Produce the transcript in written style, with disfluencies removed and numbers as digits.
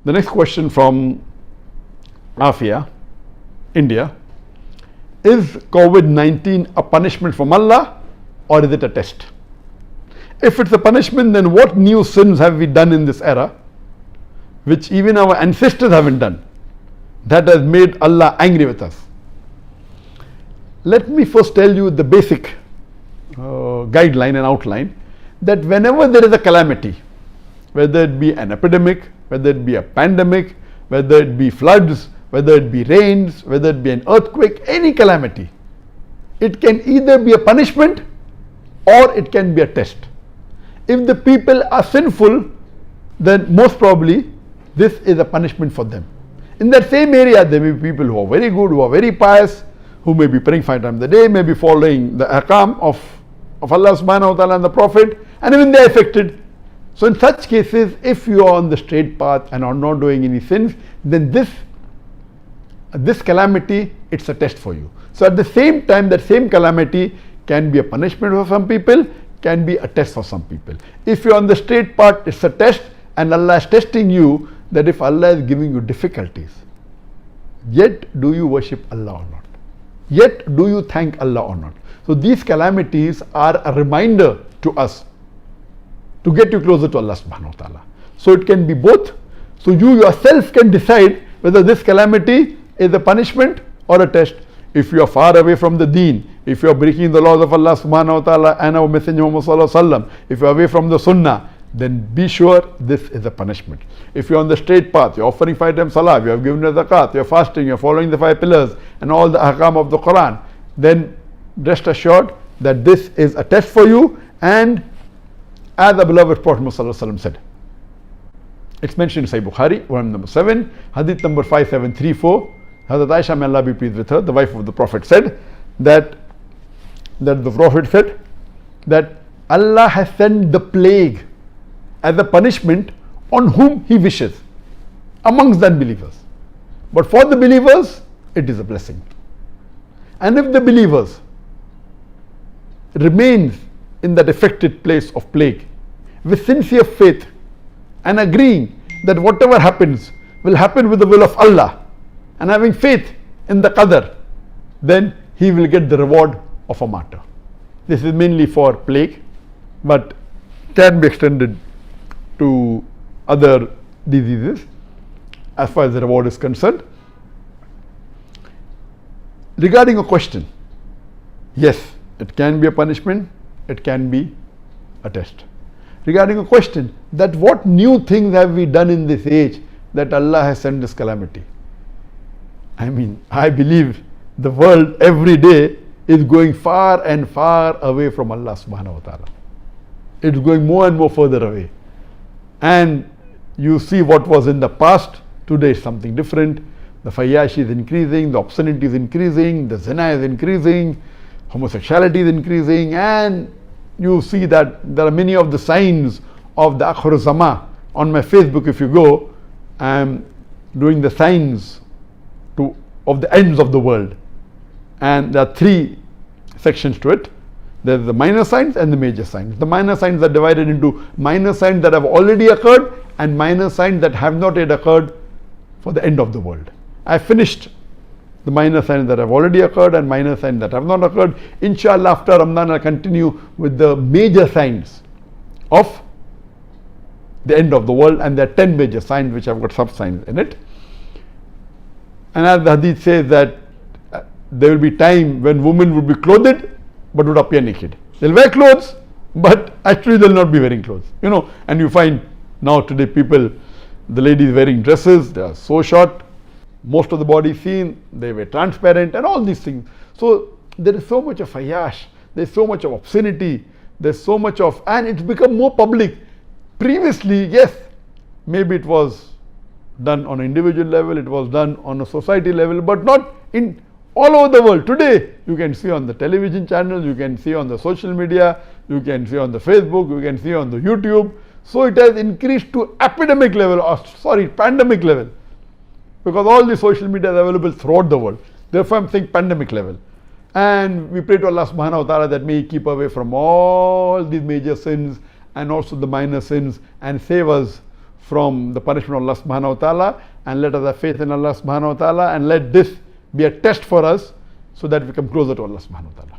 The next question from Afia, India. Is COVID-19 a punishment from Allah or is it a test? If it's a punishment, then what new sins have we done in this era which even our ancestors haven't done, that has made Allah angry with us? Let me first tell you the basic guideline and outline, that whenever there is a calamity, whether it be an epidemic, whether it be a pandemic, whether it be floods, whether it be rains, whether it be an earthquake, any calamity, it can either be a punishment or it can be a test. If the people are sinful, then most probably this is a punishment for them. In that same area, there may be people who are very good, who are very pious, who may be praying 5 times a day, may be following the ahkam of Allah subhanahu wa ta'ala and the Prophet, and even they are affected. So in such cases, if you are on the straight path and are not doing any sins, then this calamity, it's a test for you. So at the same time, that same calamity can be a punishment for some people, can be a test for some people. If you are on the straight path, it's a test, and Allah is testing you, that if Allah is giving you difficulties, yet do you worship Allah or not? Yet do you thank Allah or not? So these calamities are a reminder to us to get you closer to Allah subhanahu wa ta'ala. So it can be both. So you yourself can decide whether this calamity is a punishment or a test. If you are far away from the deen, if you are breaking the laws of Allah subhanahu wa ta'ala and our Messenger Muhammad sallallahu alaihi wasallam, if you are away from the sunnah, then be sure this is a punishment. If you are on the straight path, you are offering 5 times salah, you have given the zakat, you are fasting, you are following the 5 pillars and all the ahkam of the Quran, then rest assured that this is a test for you. And as the beloved Prophet Muhammad sallallahu alaihi wasallam said, it's mentioned in Sahih Bukhari, volume number 7, hadith number 5734. Hazrat Aisha, may Allah be pleased with her, the wife of the Prophet, said that the Prophet said that Allah has sent the plague as a punishment on whom He wishes amongst the unbelievers. But for the believers, it is a blessing. And if the believers remain in that affected place of plague with sincere faith and agreeing that whatever happens will happen with the will of Allah, and having faith in the qadar, then he will get the reward of a martyr. This is mainly for plague, but can be extended to other diseases as far as the reward is concerned. Regarding a question, yes, it can be a punishment, it can be a test. Regarding a question, that what new things have we done in this age that Allah has sent this calamity? I mean, I believe the world every day is going far and far away from Allah subhanahu wa ta'ala. It's going more and more further away. And you see what was in the past, today is something different. The fayashi is increasing, the obscenity is increasing, the zina is increasing, homosexuality is increasing, and you see that there are many of the signs of the Akhir Zaman. On my Facebook, if you go, I am doing the signs of the ends of the world, and there are 3 sections to it. There's the minor signs and the major signs. The minor signs are divided into minor signs that have already occurred and minor signs that have not yet occurred for the end of the world. I finished the minor signs that have already occurred and minor signs that have not occurred. Inshallah, after Ramadan, I'll continue with the major signs of the end of the world, and there are 10 major signs which have got sub signs in it. And as the hadith says that there will be time when women would be clothed but would appear naked. They'll wear clothes, but actually they'll not be wearing clothes. You know, and you find now today people, the ladies wearing dresses, they are so short, most of the body seen, they were transparent and all these things. So there is so much of fayash, there's so much of obscenity, there's so much of, and it's become more public. Previously, yes, maybe it was done on an individual level, it was done on a society level, but not in all over the world. Today, you can see on the television channels, you can see on the social media, you can see on the Facebook, you can see on the YouTube. So it has increased to epidemic level, or pandemic level, because all the social media is available throughout the world. Therefore, I'm saying pandemic level. And we pray to Allah subhanahu wa ta'ala that may He keep away from all these major sins and also the minor sins, and save us from the punishment of Allah subhanahu wa ta'ala, and let us have faith in Allah subhanahu wa ta'ala, and let this be a test for us so that we come closer to Allah subhanahu wa ta'ala.